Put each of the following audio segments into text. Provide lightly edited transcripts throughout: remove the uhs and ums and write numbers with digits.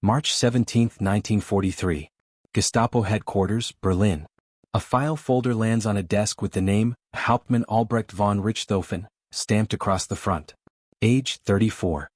March 17, 1943. Gestapo Headquarters, Berlin. A file folder lands on a desk with the name, Hauptmann Albrecht von Richthofen, stamped across the front. Age, 34.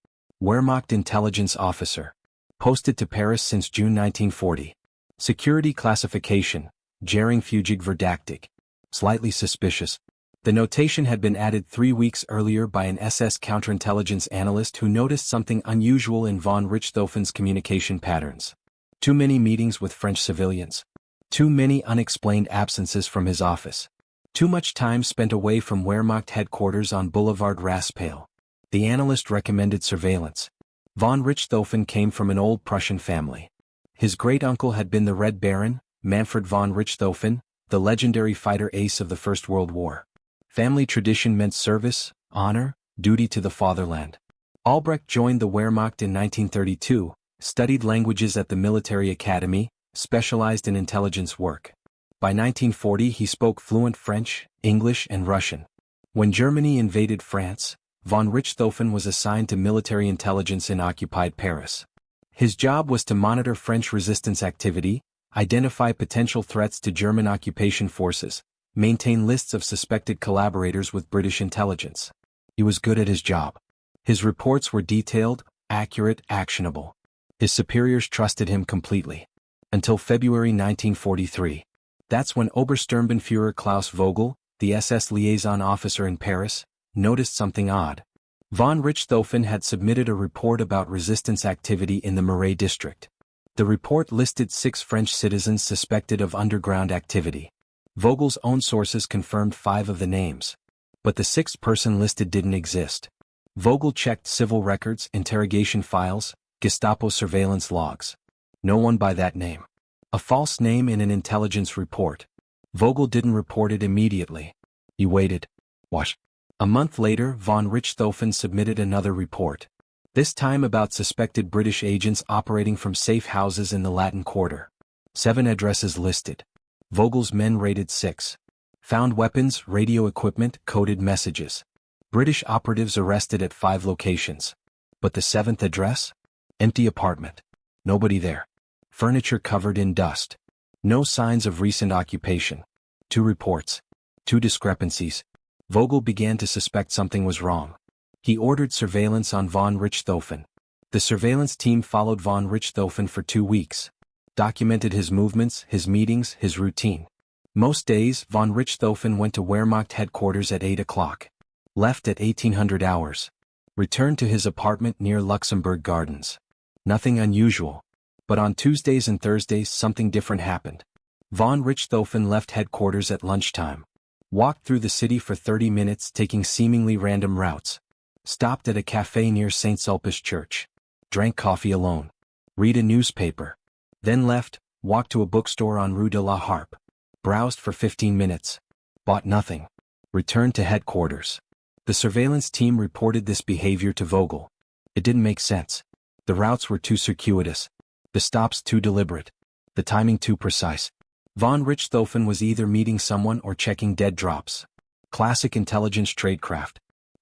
Wehrmacht intelligence officer. Posted to Paris since June 1940. Security classification, Geringfügig verdächtig. Slightly suspicious. The notation had been added 3 weeks earlier by an SS counterintelligence analyst who noticed something unusual in von Richthofen's communication patterns. Too many meetings with French civilians. Too many unexplained absences from his office. Too much time spent away from Wehrmacht headquarters on Boulevard Raspail. The analyst recommended surveillance. Von Richthofen came from an old Prussian family. His great-uncle had been the Red Baron, Manfred von Richthofen, the legendary fighter ace of the First World War. Family tradition meant service, honor, duty to the fatherland. Albrecht joined the Wehrmacht in 1932, studied languages at the military academy, specialized in intelligence work. By 1940 he spoke fluent French, English and Russian. When Germany invaded France, von Richthofen was assigned to military intelligence in occupied Paris. His job was to monitor French resistance activity, identify potential threats to German occupation forces, maintain lists of suspected collaborators with British intelligence. He was good at his job. His reports were detailed, accurate, actionable. His superiors trusted him completely. Until February 1943. That's when Obersturmbannführer Klaus Vogel, the SS liaison officer in Paris, noticed something odd. Von Richthofen had submitted a report about resistance activity in the Marais district. The report listed 6 French citizens suspected of underground activity. Vogel's own sources confirmed 5 of the names. But the 6th person listed didn't exist. Vogel checked civil records, interrogation files, Gestapo surveillance logs. No one by that name. A false name in an intelligence report. Vogel didn't report it immediately. He waited. What? A month later, von Richthofen submitted another report. This time about suspected British agents operating from safe houses in the Latin Quarter. 7 addresses listed. Vogel's men raided 6. Found weapons, radio equipment, coded messages. British operatives arrested at 5 locations. But the 7th address? Empty apartment. Nobody there. Furniture covered in dust. No signs of recent occupation. 2 reports. 2 discrepancies. Vogel began to suspect something was wrong. He ordered surveillance on von Richthofen. The surveillance team followed von Richthofen for 2 weeks. Documented his movements, his meetings, his routine. Most days, von Richthofen went to Wehrmacht headquarters at 8 o'clock. Left at 1800 hours. Returned to his apartment near Luxembourg Gardens. Nothing unusual. But on Tuesdays and Thursdays something different happened. Von Richthofen left headquarters at lunchtime. Walked through the city for 30 minutes taking seemingly random routes. Stopped at a cafe near St. Sulpice Church. Drank coffee alone. Read a newspaper. Then left, walked to a bookstore on Rue de la Harpe. Browsed for 15 minutes. Bought nothing. Returned to headquarters. The surveillance team reported this behavior to Vogel. It didn't make sense. The routes were too circuitous. The stops too deliberate. The timing too precise. Von Richthofen was either meeting someone or checking dead drops. Classic intelligence tradecraft.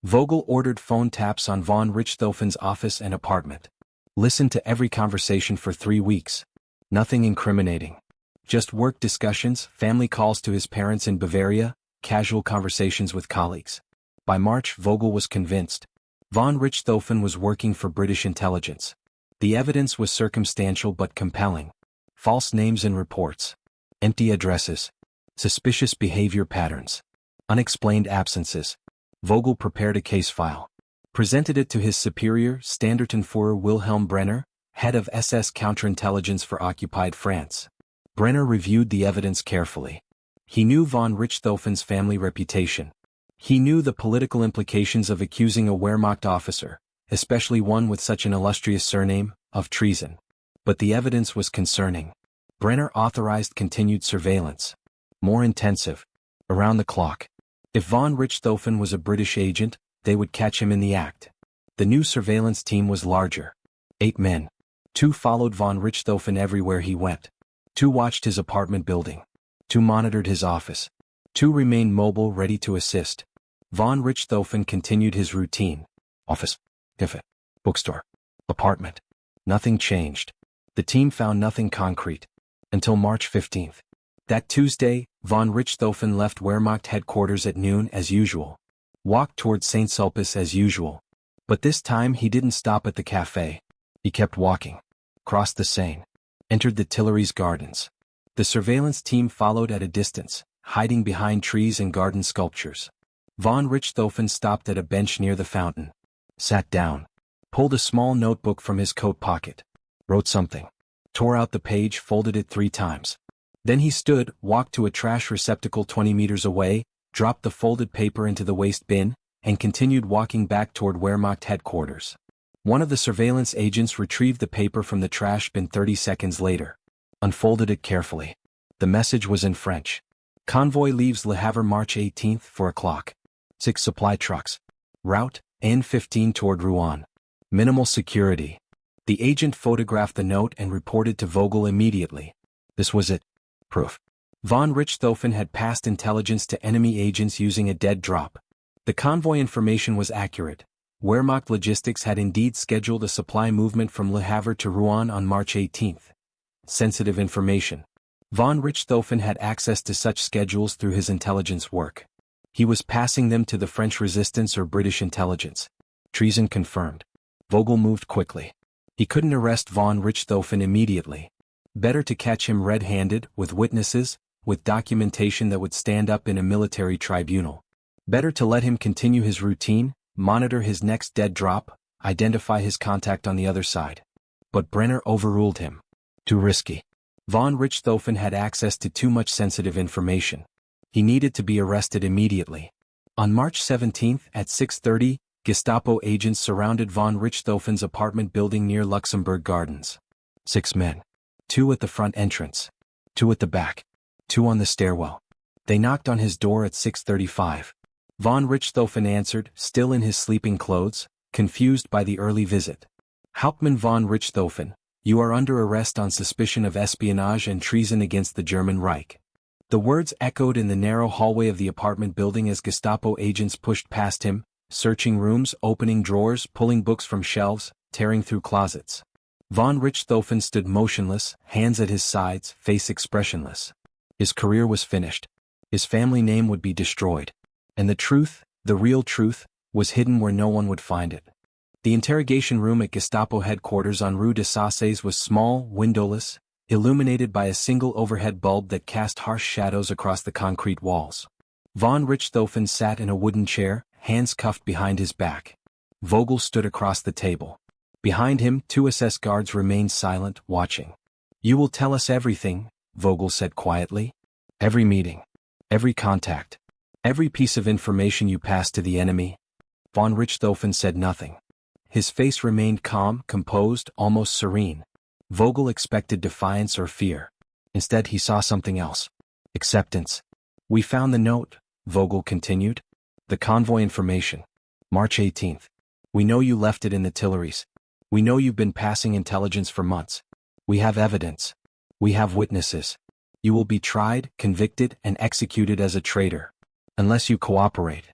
Vogel ordered phone taps on von Richthofen's office and apartment. Listened to every conversation for 3 weeks. Nothing incriminating. Just work discussions, family calls to his parents in Bavaria, casual conversations with colleagues. By March, Vogel was convinced. Von Richthofen was working for British intelligence. The evidence was circumstantial but compelling. False names in reports. Empty addresses. Suspicious behavior patterns. Unexplained absences. Vogel prepared a case file. Presented it to his superior, Standartenführer Wilhelm Brenner, head of SS counterintelligence for occupied France. Brenner reviewed the evidence carefully. He knew von Richthofen's family reputation. He knew the political implications of accusing a Wehrmacht officer, especially one with such an illustrious surname, of treason. But the evidence was concerning. Brenner authorized continued surveillance. More intensive. Around the clock. If von Richthofen was a British agent, they would catch him in the act. The new surveillance team was larger. 8 men. 2 followed von Richthofen everywhere he went. 2 watched his apartment building. 2 monitored his office. 2 remained mobile, ready to assist. Von Richthofen continued his routine. Office. Cafe. Bookstore. Apartment. Nothing changed. The team found nothing concrete. Until March 15th. That Tuesday, von Richthofen left Wehrmacht headquarters at noon as usual. Walked toward St. Sulpice as usual. But this time he didn't stop at the café. He kept walking. Crossed the Seine. Entered the Tuileries Gardens. The surveillance team followed at a distance, hiding behind trees and garden sculptures. Von Richthofen stopped at a bench near the fountain. Sat down. Pulled a small notebook from his coat pocket. Wrote something. Tore out the page, folded it 3 times. Then he stood, walked to a trash receptacle 20 meters away, dropped the folded paper into the waste bin, and continued walking back toward Wehrmacht headquarters. One of the surveillance agents retrieved the paper from the trash bin 30 seconds later. Unfolded it carefully. The message was in French. Convoy leaves Le Havre March 18th, 4 o'clock. 6 supply trucks. Route, N15 toward Rouen. Minimal security. The agent photographed the note and reported to Vogel immediately. This was it. Proof. Von Richthofen had passed intelligence to enemy agents using a dead drop. The convoy information was accurate. Wehrmacht logistics had indeed scheduled a supply movement from Le Havre to Rouen on March 18th. Sensitive information. Von Richthofen had access to such schedules through his intelligence work. He was passing them to the French resistance or British intelligence. Treason confirmed. Vogel moved quickly. He couldn't arrest von Richthofen immediately. Better to catch him red-handed, with witnesses, with documentation that would stand up in a military tribunal. Better to let him continue his routine, monitor his next dead drop, identify his contact on the other side. But Brenner overruled him. Too risky. Von Richthofen had access to too much sensitive information. He needed to be arrested immediately. On March 17th at 6:30, Gestapo agents surrounded von Richthofen's apartment building near Luxembourg Gardens. 6 men. 2 at the front entrance. 2 at the back. 2 on the stairwell. They knocked on his door at 6:35. Von Richthofen answered, still in his sleeping clothes, confused by the early visit. Hauptmann von Richthofen, you are under arrest on suspicion of espionage and treason against the German Reich. The words echoed in the narrow hallway of the apartment building as Gestapo agents pushed past him, searching rooms, opening drawers, pulling books from shelves, tearing through closets. Von Richthofen stood motionless, hands at his sides, face expressionless. His career was finished. His family name would be destroyed. And the truth, the real truth, was hidden where no one would find it. The interrogation room at Gestapo headquarters on Rue des Saussayes was small, windowless, illuminated by a single overhead bulb that cast harsh shadows across the concrete walls. Von Richthofen sat in a wooden chair, hands cuffed behind his back. Vogel stood across the table. Behind him, 2 SS guards remained silent, watching. You will tell us everything, Vogel said quietly. Every meeting. Every contact. Every piece of information you pass to the enemy. Von Richthofen said nothing. His face remained calm, composed, almost serene. Vogel expected defiance or fear. Instead he saw something else. Acceptance. We found the note, Vogel continued. The convoy information. March 18th. We know you left it in the Tuileries. We know you've been passing intelligence for months. We have evidence. We have witnesses. You will be tried, convicted, and executed as a traitor. Unless you cooperate.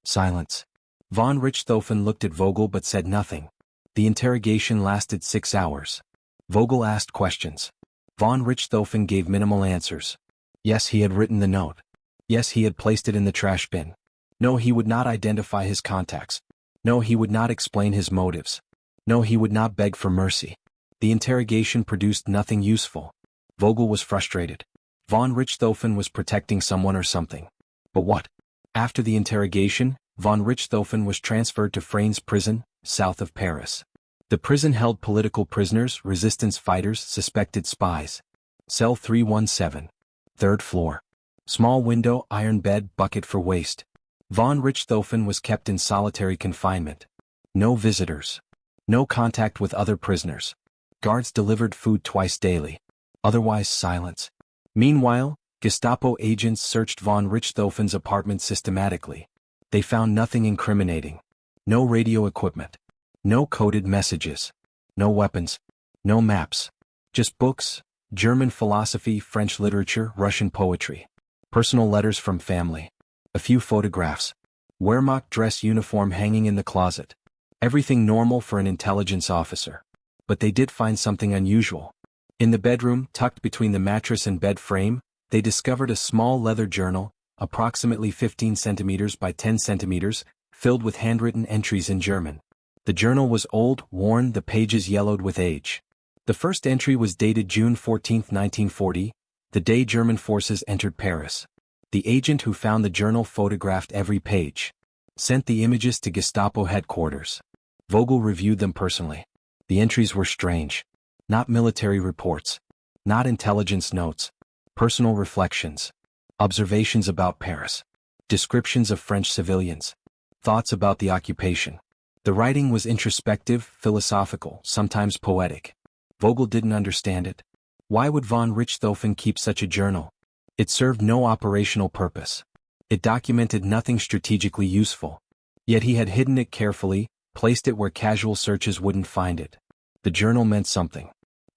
Silence. Von Richthofen looked at Vogel but said nothing. The interrogation lasted 6 hours. Vogel asked questions. Von Richthofen gave minimal answers. Yes, he had written the note. Yes, he had placed it in the trash bin. No, he would not identify his contacts. No, he would not explain his motives. No, he would not beg for mercy. The interrogation produced nothing useful. Vogel was frustrated. Von Richthofen was protecting someone or something. But what? After the interrogation, von Richthofen was transferred to Frasnes prison, south of Paris. The prison held political prisoners, resistance fighters, suspected spies. Cell 317. 3rd floor. Small window, iron bed, bucket for waste. Von Richthofen was kept in solitary confinement. No visitors. No contact with other prisoners. Guards delivered food twice daily. Otherwise silence. Meanwhile, Gestapo agents searched von Richthofen's apartment systematically. They found nothing incriminating. No radio equipment. No coded messages. No weapons. No maps. Just books, German philosophy, French literature, Russian poetry. Personal letters from family. A few photographs. Wehrmacht dress uniform hanging in the closet. Everything normal for an intelligence officer. But they did find something unusual. In the bedroom, tucked between the mattress and bed frame, they discovered a small leather journal, approximately 15 centimeters by 10 centimeters, filled with handwritten entries in German. The journal was old, worn, the pages yellowed with age. The first entry was dated June 14, 1940, the day German forces entered Paris. The agent who found the journal photographed every page. Sent the images to Gestapo headquarters. Vogel reviewed them personally. The entries were strange. Not military reports. Not intelligence notes. Personal reflections. Observations about Paris. Descriptions of French civilians. Thoughts about the occupation. The writing was introspective, philosophical, sometimes poetic. Vogel didn't understand it. Why would von Richthofen keep such a journal? It served no operational purpose. It documented nothing strategically useful. Yet he had hidden it carefully, placed it where casual searches wouldn't find it. The journal meant something.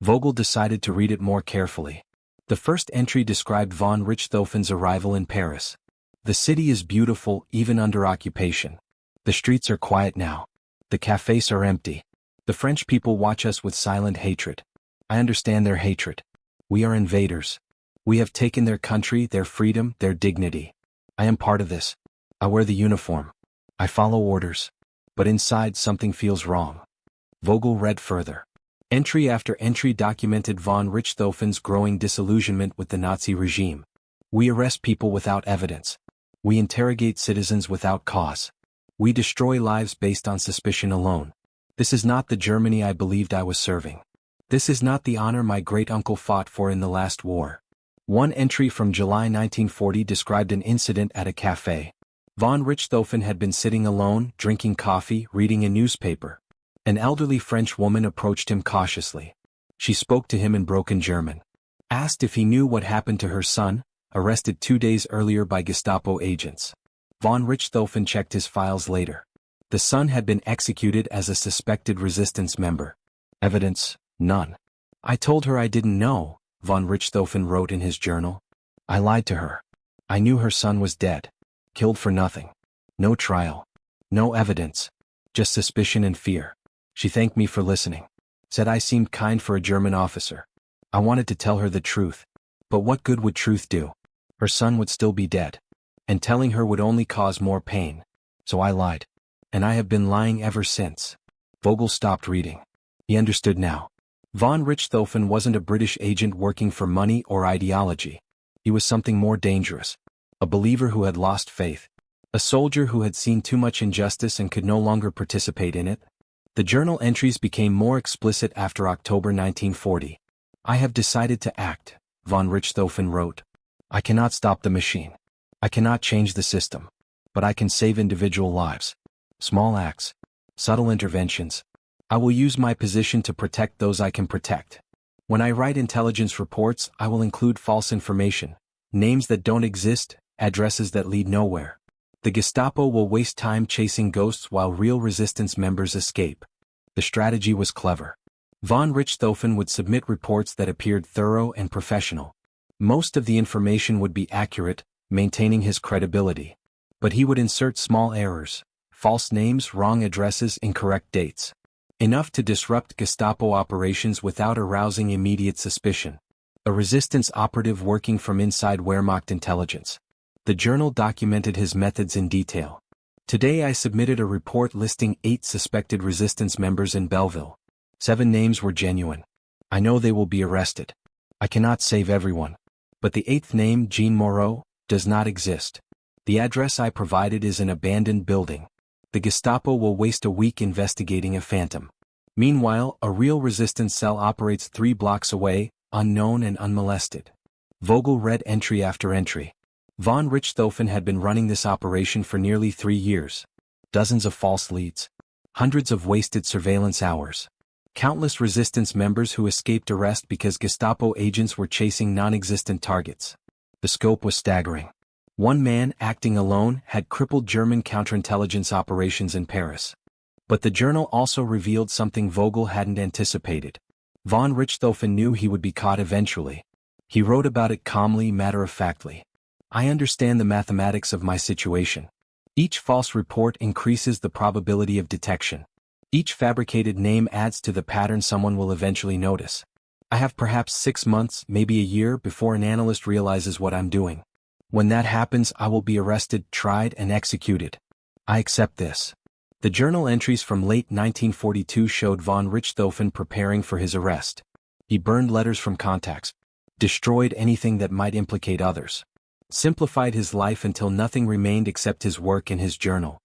Vogel decided to read it more carefully. The first entry described von Richthofen's arrival in Paris. The city is beautiful even under occupation. The streets are quiet now. The cafes are empty. The French people watch us with silent hatred. I understand their hatred. We are invaders. We have taken their country, their freedom, their dignity. I am part of this. I wear the uniform. I follow orders. But inside something feels wrong. Vogel read further. Entry after entry documented von Richthofen's growing disillusionment with the Nazi regime. We arrest people without evidence. We interrogate citizens without cause. We destroy lives based on suspicion alone. This is not the Germany I believed I was serving. This is not the honor my great-uncle fought for in the last war. One entry from July 1940 described an incident at a cafe. Von Richthofen had been sitting alone, drinking coffee, reading a newspaper. An elderly French woman approached him cautiously. She spoke to him in broken German. Asked if he knew what happened to her son, arrested 2 days earlier by Gestapo agents. Von Richthofen checked his files later. The son had been executed as a suspected resistance member. Evidence, none. I told her I didn't know, von Richthofen wrote in his journal. I lied to her. I knew her son was dead. Killed for nothing. No trial. No evidence. Just suspicion and fear. She thanked me for listening. Said I seemed kind for a German officer. I wanted to tell her the truth. But what good would truth do? Her son would still be dead. And telling her would only cause more pain. So I lied. And I have been lying ever since. Vogel stopped reading. He understood now. Von Richthofen wasn't a British agent working for money or ideology. He was something more dangerous. A believer who had lost faith. A soldier who had seen too much injustice and could no longer participate in it. The journal entries became more explicit after October 1940. I have decided to act, von Richthofen wrote. I cannot stop the machine. I cannot change the system. But I can save individual lives. Small acts. Subtle interventions. I will use my position to protect those I can protect. When I write intelligence reports, I will include false information. Names that don't exist, addresses that lead nowhere. The Gestapo will waste time chasing ghosts while real resistance members escape. The strategy was clever. Von Richthofen would submit reports that appeared thorough and professional. Most of the information would be accurate, maintaining his credibility. But he would insert small errors, false names, wrong addresses, incorrect dates. Enough to disrupt Gestapo operations without arousing immediate suspicion. A resistance operative working from inside Wehrmacht intelligence. The journal documented his methods in detail. Today I submitted a report listing 8 suspected resistance members in Belleville. 7 names were genuine. I know they will be arrested. I cannot save everyone. But the 8th name, Jean Moreau, does not exist. The address I provided is an abandoned building. The Gestapo will waste a week investigating a phantom. Meanwhile, a real resistance cell operates 3 blocks away, unknown and unmolested. Vogel read entry after entry. Von Richthofen had been running this operation for nearly 3 years. Dozens of false leads. Hundreds of wasted surveillance hours. Countless resistance members who escaped arrest because Gestapo agents were chasing non-existent targets. The scope was staggering. One man, acting alone, had crippled German counterintelligence operations in Paris. But the journal also revealed something Vogel hadn't anticipated. Von Richthofen knew he would be caught eventually. He wrote about it calmly, matter-of-factly. I understand the mathematics of my situation. Each false report increases the probability of detection. Each fabricated name adds to the pattern someone will eventually notice. I have perhaps 6 months, maybe a year, before an analyst realizes what I'm doing. When that happens, I will be arrested, tried, and executed. I accept this. The journal entries from late 1942 showed von Richthofen preparing for his arrest. He burned letters from contacts, destroyed anything that might implicate others, simplified his life until nothing remained except his work and his journal.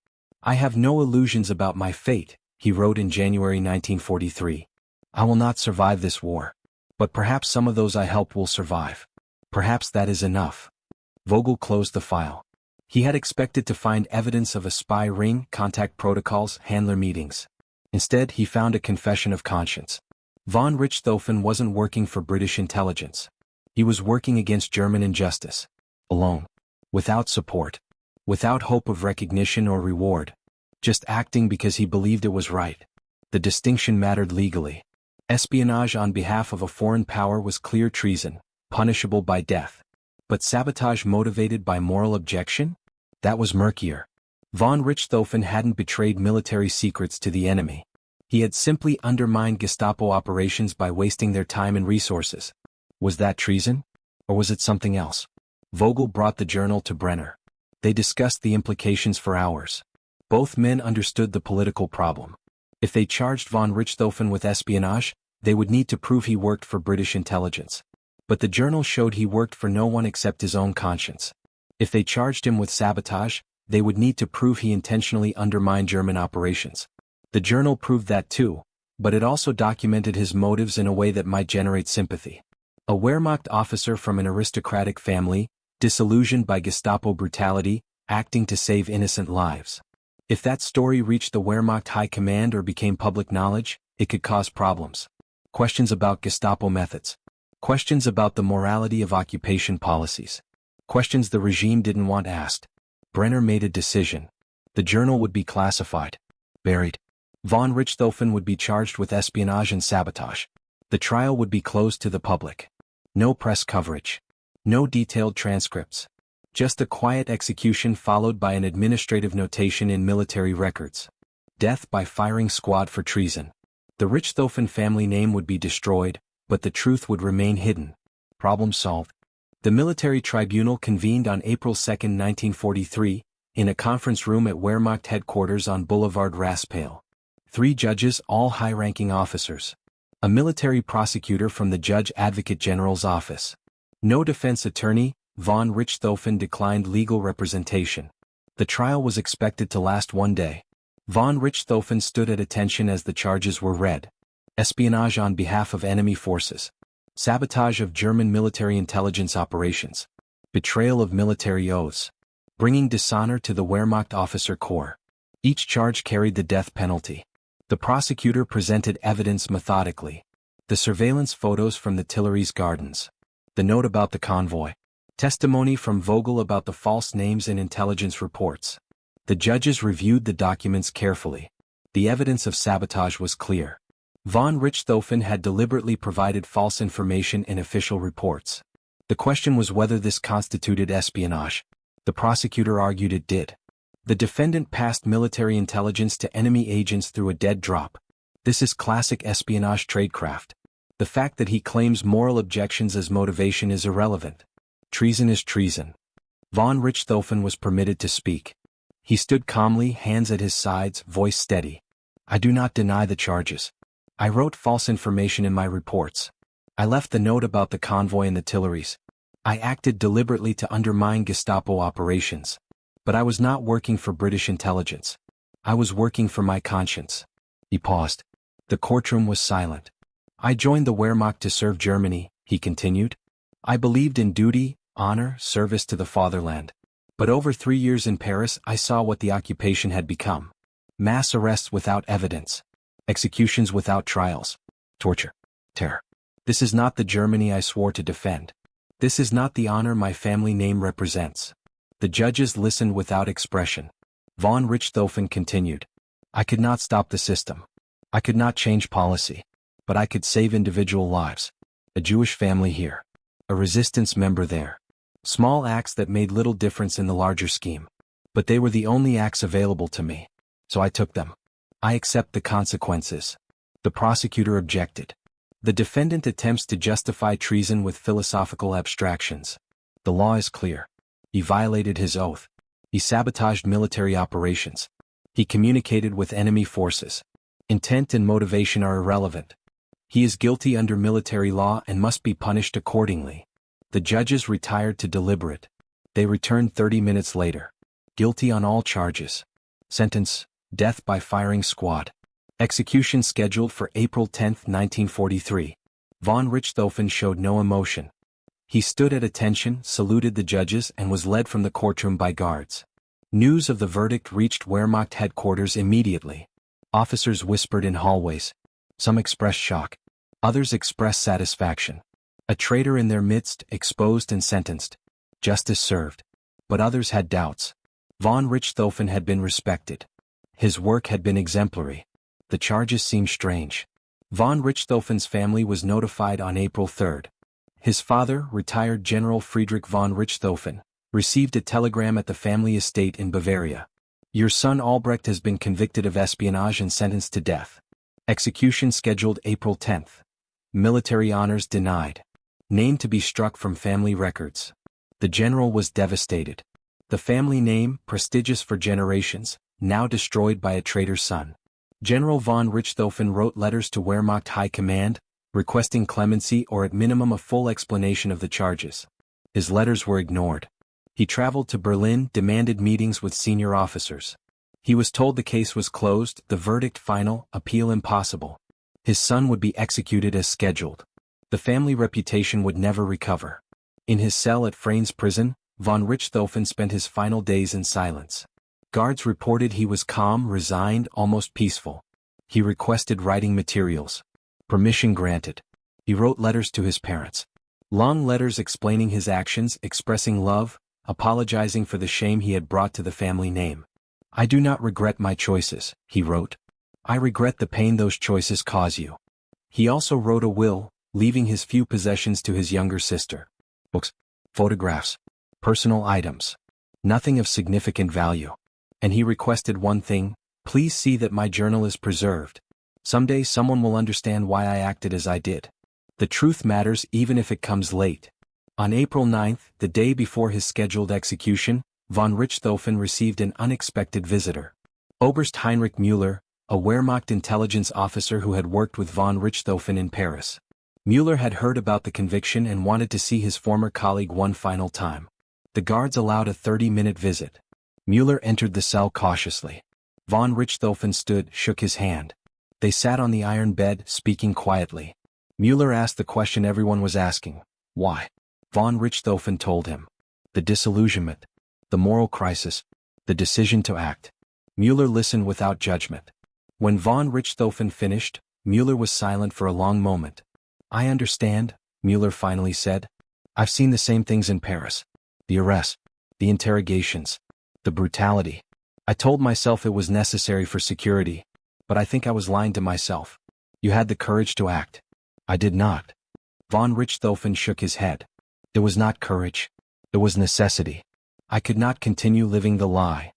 I have no illusions about my fate, he wrote in January 1943. I will not survive this war. But perhaps some of those I helped will survive. Perhaps that is enough. Vogel closed the file. He had expected to find evidence of a spy ring, contact protocols, handler meetings. Instead, he found a confession of conscience. Von Richthofen wasn't working for British intelligence. He was working against German injustice. Alone. Without support. Without hope of recognition or reward. Just acting because he believed it was right. The distinction mattered legally. Espionage on behalf of a foreign power was clear treason, punishable by death. But sabotage motivated by moral objection? That was murkier. Von Richthofen hadn't betrayed military secrets to the enemy. He had simply undermined Gestapo operations by wasting their time and resources. Was that treason? Or was it something else? Vogel brought the journal to Brenner. They discussed the implications for hours. Both men understood the political problem. If they charged von Richthofen with espionage, they would need to prove he worked for British intelligence. But the journal showed he worked for no one except his own conscience. If they charged him with sabotage, they would need to prove he intentionally undermined German operations. The journal proved that too, but it also documented his motives in a way that might generate sympathy. A Wehrmacht officer from an aristocratic family, disillusioned by Gestapo brutality, acting to save innocent lives. If that story reached the Wehrmacht high command or became public knowledge, it could cause problems. Questions about Gestapo methods. Questions about the morality of occupation policies. Questions the regime didn't want asked. Brenner made a decision. The journal would be classified. Buried. Von Richthofen would be charged with espionage and sabotage. The trial would be closed to the public. No press coverage. No detailed transcripts. Just a quiet execution followed by an administrative notation in military records. Death by firing squad for treason. The Richthofen family name would be destroyed, but the truth would remain hidden. Problem solved. The military tribunal convened on April 2, 1943, in a conference room at Wehrmacht headquarters on Boulevard Raspail. 3 judges, all high-ranking officers. A military prosecutor from the Judge Advocate General's office. No defense attorney. Von Richthofen declined legal representation. The trial was expected to last 1 day. Von Richthofen stood at attention as the charges were read. Espionage on behalf of enemy forces. Sabotage of German military intelligence operations. Betrayal of military oaths. Bringing dishonor to the Wehrmacht officer corps. Each charge carried the death penalty. The prosecutor presented evidence methodically. The surveillance photos from the Tuileries Gardens. The note about the convoy. Testimony from Vogel about the false names in intelligence reports. The judges reviewed the documents carefully. The evidence of sabotage was clear. Von Richthofen had deliberately provided false information in official reports. The question was whether this constituted espionage. The prosecutor argued it did. The defendant passed military intelligence to enemy agents through a dead drop. This is classic espionage tradecraft. The fact that he claims moral objections as motivation is irrelevant. Treason is treason. Von Richthofen was permitted to speak. He stood calmly, hands at his sides, voice steady. I do not deny the charges. I wrote false information in my reports. I left the note about the convoy in the Tuileries. I acted deliberately to undermine Gestapo operations. But I was not working for British intelligence. I was working for my conscience. He paused. The courtroom was silent. I joined the Wehrmacht to serve Germany, he continued. I believed in duty, honor, service to the fatherland. But over 3 years in Paris, I saw what the occupation had become. Mass arrests without evidence. Executions without trials. Torture. Terror. This is not the Germany I swore to defend. This is not the honor my family name represents. The judges listened without expression. Von Richthofen continued. I could not stop the system. I could not change policy. But I could save individual lives. A Jewish family here. A resistance member there. Small acts that made little difference in the larger scheme. But they were the only acts available to me. So I took them. I accept the consequences. The prosecutor objected. The defendant attempts to justify treason with philosophical abstractions. The law is clear. He violated his oath. He sabotaged military operations. He communicated with enemy forces. Intent and motivation are irrelevant. He is guilty under military law and must be punished accordingly. The judges retired to deliberate. They returned 30 minutes later. Guilty on all charges. Sentence: death by firing squad. Execution scheduled for April 10, 1943. Von Richthofen showed no emotion. He stood at attention, saluted the judges, and was led from the courtroom by guards. News of the verdict reached Wehrmacht headquarters immediately. Officers whispered in hallways. Some expressed shock. Others expressed satisfaction. A traitor in their midst, exposed and sentenced. Justice served. But others had doubts. Von Richthofen had been respected. His work had been exemplary. The charges seemed strange. Von Richthofen's family was notified on April 3. His father, retired General Friedrich von Richthofen, received a telegram at the family estate in Bavaria. Your son Albrecht has been convicted of espionage and sentenced to death. Execution scheduled April 10. Military honors denied. Name to be struck from family records. The general was devastated. The family name, prestigious for generations, now destroyed by a traitor's son. General von Richthofen wrote letters to Wehrmacht High Command, requesting clemency or at minimum a full explanation of the charges. His letters were ignored. He traveled to Berlin, demanded meetings with senior officers. He was told the case was closed, the verdict final, appeal impossible. His son would be executed as scheduled. The family reputation would never recover. In his cell at Freynes prison, von Richthofen spent his final days in silence. Guards reported he was calm, resigned, almost peaceful. He requested writing materials. Permission granted. He wrote letters to his parents. Long letters explaining his actions, expressing love, apologizing for the shame he had brought to the family name. I do not regret my choices, he wrote. I regret the pain those choices cause you. He also wrote a will, leaving his few possessions to his younger sister. Books, photographs, personal items. Nothing of significant value. And he requested one thing: please see that my journal is preserved. Someday someone will understand why I acted as I did. The truth matters even if it comes late. On April 9, the day before his scheduled execution, von Richthofen received an unexpected visitor. Oberst Heinrich Müller, a Wehrmacht intelligence officer who had worked with von Richthofen in Paris. Müller had heard about the conviction and wanted to see his former colleague one final time. The guards allowed a 30-minute visit. Müller entered the cell cautiously. Von Richthofen stood, shook his hand. They sat on the iron bed, speaking quietly. Müller asked the question everyone was asking. Why? Von Richthofen told him. The disillusionment. The moral crisis. The decision to act. Müller listened without judgment. When von Richthofen finished, Müller was silent for a long moment. I understand, Müller finally said. I've seen the same things in Paris. The arrests. The interrogations. The brutality. I told myself it was necessary for security, but I think I was lying to myself. You had the courage to act. I did not. Von Richthofen shook his head. It was not courage. It was necessity. I could not continue living the lie.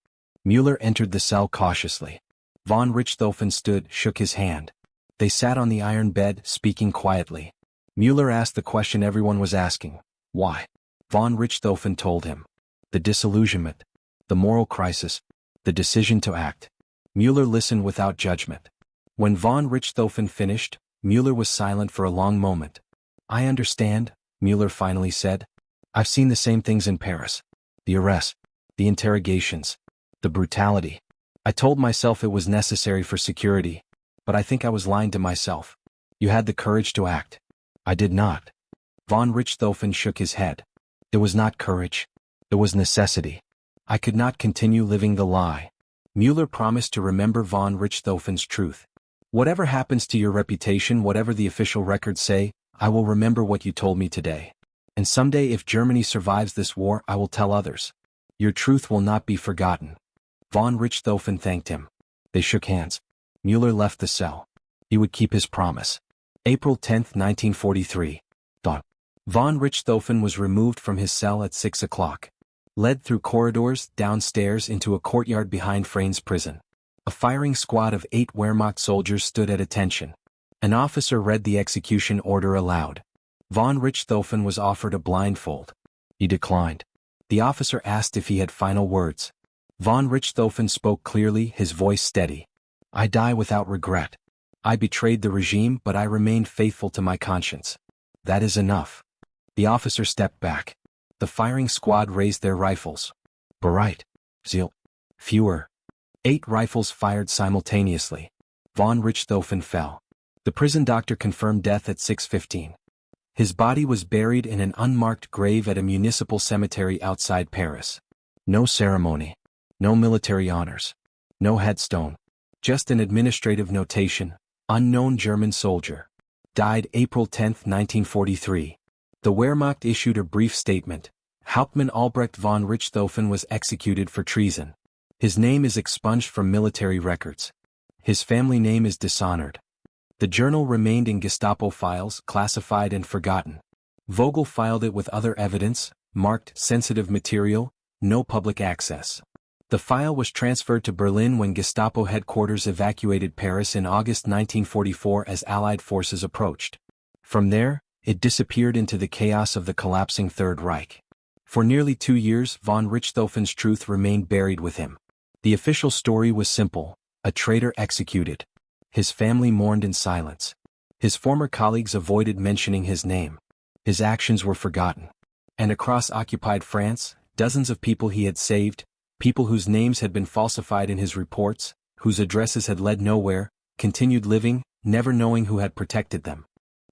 Müller entered the cell cautiously. Von Richthofen stood, shook his hand. They sat on the iron bed, speaking quietly. Müller asked the question everyone was asking. Why? Von Richthofen told him. The disillusionment. The moral crisis. The decision to act. Müller listened without judgment. When von Richthofen finished, Müller was silent for a long moment. I understand, Müller finally said. I've seen the same things in Paris. The arrests. The interrogations. The brutality. I told myself it was necessary for security, but I think I was lying to myself. You had the courage to act. I did not. Von Richthofen shook his head. It was not courage. It was necessity. I could not continue living the lie. Müller promised to remember von Richthofen's truth. Whatever happens to your reputation, whatever the official records say, I will remember what you told me today. And someday if Germany survives this war, I will tell others. Your truth will not be forgotten. Von Richthofen thanked him. They shook hands. Müller left the cell. He would keep his promise. April 10, 1943. Von Richthofen was removed from his cell at 6 o'clock. Led through corridors, downstairs into a courtyard behind Freynes prison. A firing squad of 8 Wehrmacht soldiers stood at attention. An officer read the execution order aloud. Von Richthofen was offered a blindfold. He declined. The officer asked if he had final words. Von Richthofen spoke clearly, his voice steady. I die without regret. I betrayed the regime, but I remained faithful to my conscience. That is enough. The officer stepped back. The firing squad raised their rifles. Bereit. Ziel. Fewer. 8 rifles fired simultaneously. Von Richthofen fell. The prison doctor confirmed death at 6:15. His body was buried in an unmarked grave at a municipal cemetery outside Paris. No ceremony. No military honors. No headstone. Just an administrative notation. Unknown German soldier. Died April 10, 1943. The Wehrmacht issued a brief statement. Hauptmann Albrecht von Richthofen was executed for treason. His name is expunged from military records. His family name is dishonored. The journal remained in Gestapo files, classified and forgotten. Vogel filed it with other evidence, marked sensitive material, no public access. The file was transferred to Berlin when Gestapo headquarters evacuated Paris in August 1944 as Allied forces approached. From there, it disappeared into the chaos of the collapsing Third Reich. For nearly 2 years, von Richthofen's truth remained buried with him. The official story was simple: a traitor executed. His family mourned in silence. His former colleagues avoided mentioning his name. His actions were forgotten. And across occupied France, dozens of people he had saved, people whose names had been falsified in his reports, whose addresses had led nowhere, continued living, never knowing who had protected them.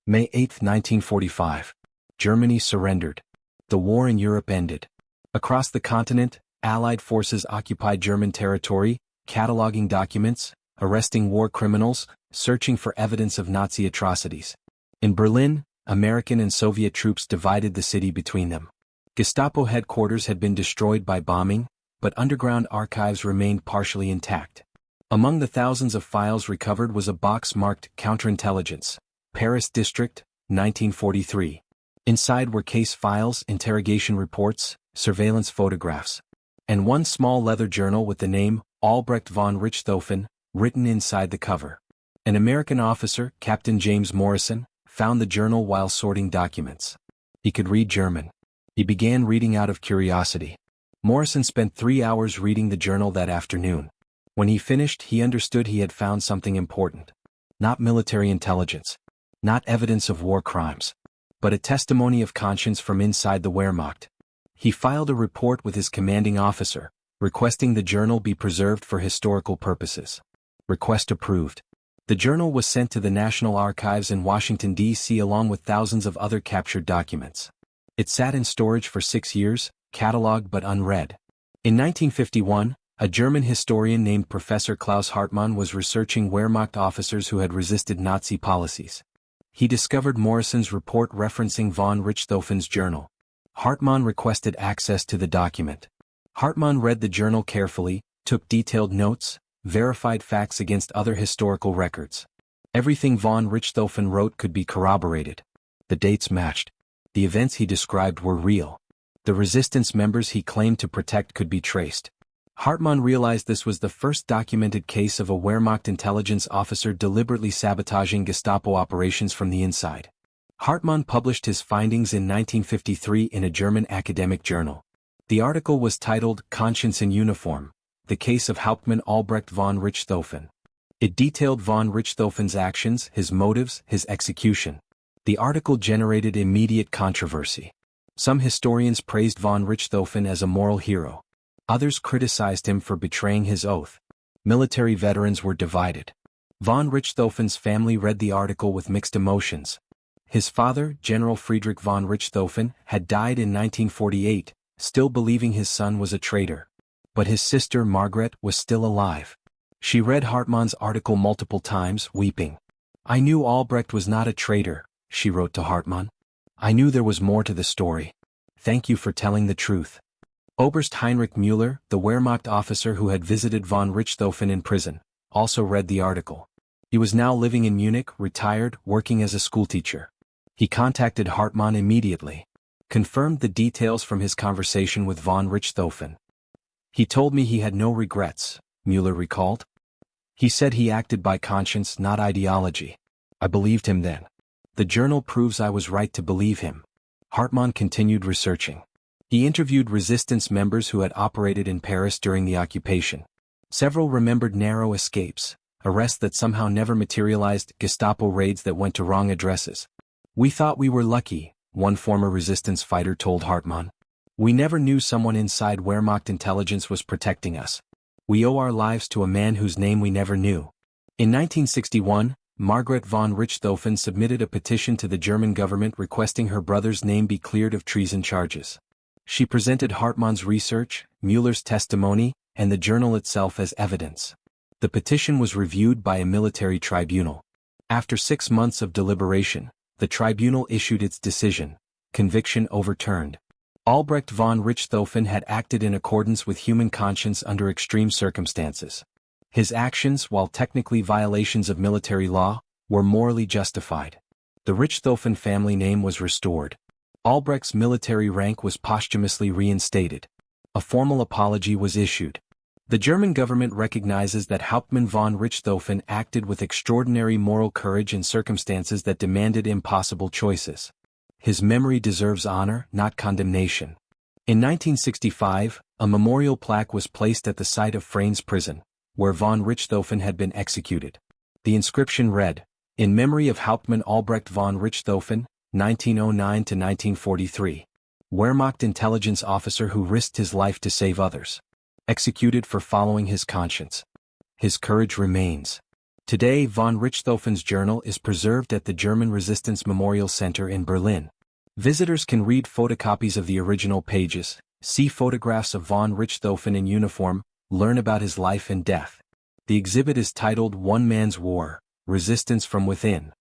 May 8, 1945. Germany surrendered. The war in Europe ended. Across the continent, Allied forces occupied German territory, cataloging documents, arresting war criminals, searching for evidence of Nazi atrocities. In Berlin, American and Soviet troops divided the city between them. Gestapo headquarters had been destroyed by bombing, but underground archives remained partially intact. Among the thousands of files recovered was a box marked Counterintelligence, Paris District, 1943. Inside were case files, interrogation reports, surveillance photographs, and one small leather journal with the name Albrecht von Richthofen written inside the cover. An American officer, Captain James Morrison, found the journal while sorting documents. He could read German. He began reading out of curiosity. Morrison spent 3 hours reading the journal that afternoon. When he finished, he understood he had found something important. Not military intelligence. Not evidence of war crimes. But a testimony of conscience from inside the Wehrmacht. He filed a report with his commanding officer, requesting the journal be preserved for historical purposes. Request approved. The journal was sent to the National Archives in Washington, D.C. along with thousands of other captured documents. It sat in storage for 6 years, catalogued but unread. In 1951, a German historian named Professor Klaus Hartmann was researching Wehrmacht officers who had resisted Nazi policies. He discovered Morrison's report referencing von Richthofen's journal. Hartmann requested access to the document. Hartmann read the journal carefully, took detailed notes, verified facts against other historical records. Everything von Richthofen wrote could be corroborated. The dates matched. The events he described were real. The resistance members he claimed to protect could be traced. Hartmann realized this was the first documented case of a Wehrmacht intelligence officer deliberately sabotaging Gestapo operations from the inside. Hartmann published his findings in 1953 in a German academic journal. The article was titled Conscience in Uniform: The Case of Hauptmann Albrecht von Richthofen. It detailed von Richthofen's actions, his motives, his execution. The article generated immediate controversy. Some historians praised von Richthofen as a moral hero. Others criticized him for betraying his oath. Military veterans were divided. Von Richthofen's family read the article with mixed emotions. His father, General Friedrich von Richthofen, had died in 1948, still believing his son was a traitor. But his sister, Margaret, was still alive. She read Hartmann's article multiple times, weeping. "I knew Albrecht was not a traitor," she wrote to Hartmann. "I knew there was more to the story. Thank you for telling the truth." Oberst Heinrich Müller, the Wehrmacht officer who had visited von Richthofen in prison, also read the article. He was now living in Munich, retired, working as a schoolteacher. He contacted Hartmann immediately. Confirmed the details from his conversation with von Richthofen. "He told me he had no regrets," Müller recalled. "He said he acted by conscience, not ideology. I believed him then. The journal proves I was right to believe him. Hartmann continued researching. He interviewed resistance members who had operated in Paris during the occupation. Several remembered narrow escapes, arrests that somehow never materialized, Gestapo raids that went to wrong addresses. We thought we were lucky, one former resistance fighter told Hartmann. We never knew someone inside Wehrmacht intelligence was protecting us. We owe our lives to a man whose name we never knew. In 1961, Margaret von Richthofen submitted a petition to the German government requesting her brother's name be cleared of treason charges. She presented Hartmann's research, Müller's testimony, and the journal itself as evidence. The petition was reviewed by a military tribunal. After 6 months of deliberation, the tribunal issued its decision: conviction overturned. Albrecht von Richthofen had acted in accordance with human conscience under extreme circumstances. His actions, while technically violations of military law, were morally justified. The Richthofen family name was restored. Albrecht's military rank was posthumously reinstated. A formal apology was issued. The German government recognizes that Hauptmann von Richthofen acted with extraordinary moral courage in circumstances that demanded impossible choices. His memory deserves honor, not condemnation. In 1965, a memorial plaque was placed at the site of Fraynes prison, where von Richthofen had been executed. The inscription read, "In memory of Hauptmann Albrecht von Richthofen, 1909 to 1943. Wehrmacht intelligence officer who risked his life to save others. Executed for following his conscience. His courage remains." Today, von Richthofen's journal is preserved at the German Resistance Memorial Center in Berlin. Visitors can read photocopies of the original pages, see photographs of von Richthofen in uniform, learn about his life and death. The exhibit is titled "One Man's War: Resistance from Within."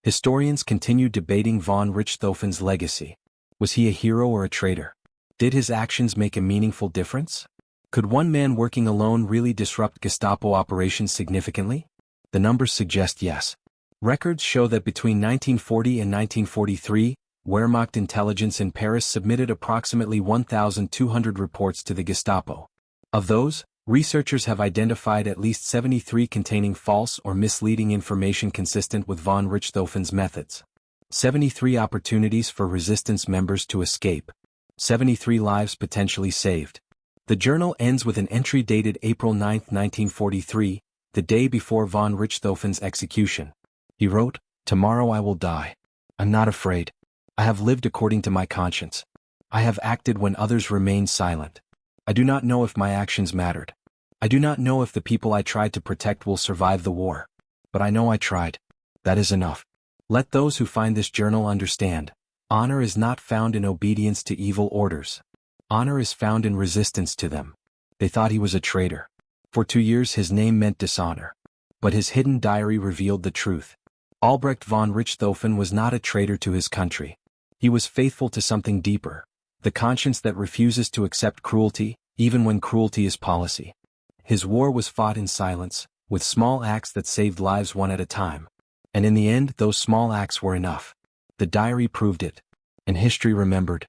Historians continue debating von Richthofen's legacy. Was he a hero or a traitor? Did his actions make a meaningful difference? Could one man working alone really disrupt Gestapo operations significantly? The numbers suggest yes. Records show that between 1940 and 1943, Wehrmacht intelligence in Paris submitted approximately 1,200 reports to the Gestapo. Of those, researchers have identified at least 73 containing false or misleading information consistent with von Richthofen's methods. 73 opportunities for resistance members to escape. 73 lives potentially saved. The journal ends with an entry dated April 9, 1943, the day before von Richthofen's execution. He wrote, "Tomorrow I will die. I'm not afraid. I have lived according to my conscience. I have acted when others remained silent. I do not know if my actions mattered. I do not know if the people I tried to protect will survive the war. But I know I tried. That is enough." Let those who find this journal understand, honor is not found in obedience to evil orders. Honor is found in resistance to them. They thought he was a traitor. For 2 years his name meant dishonor. But his hidden diary revealed the truth. Albrecht von Richthofen was not a traitor to his country. He was faithful to something deeper, the conscience that refuses to accept cruelty, even when cruelty is policy. His war was fought in silence, with small acts that saved lives one at a time. And in the end, those small acts were enough. The diary proved it. And history remembered.